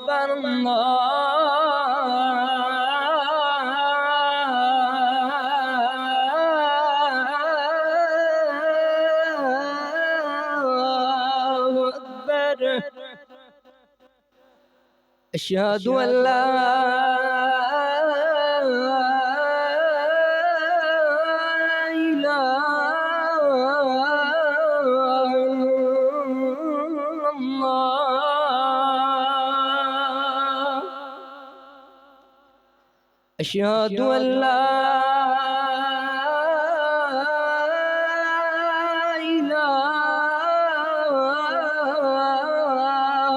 أكبر الله أكبر أشهد أن لا أشهد أن لا إله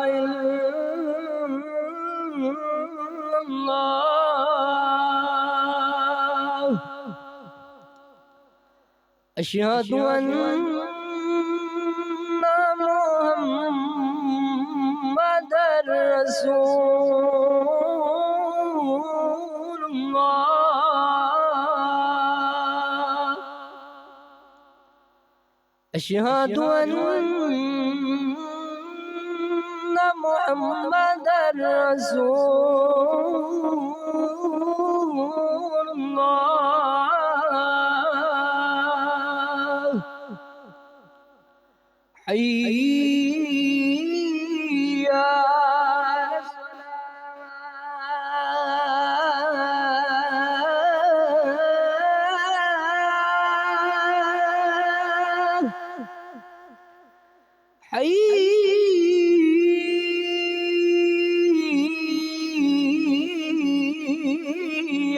إلا الله أشهد أن محمدًا رسول الله أشهد أن محمدًا رسول الله حي على الصلاة حي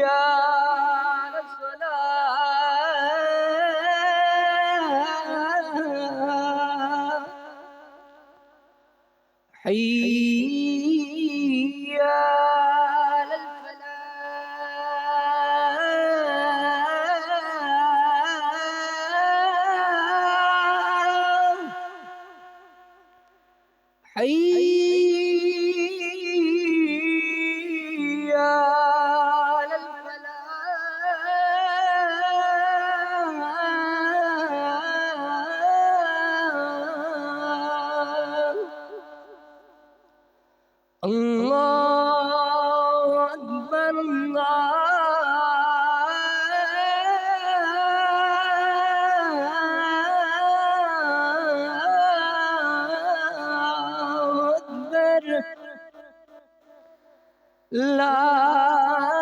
على الصلاة حي على الفلاح حي على الفلاح الله أكبر الله أكبر لا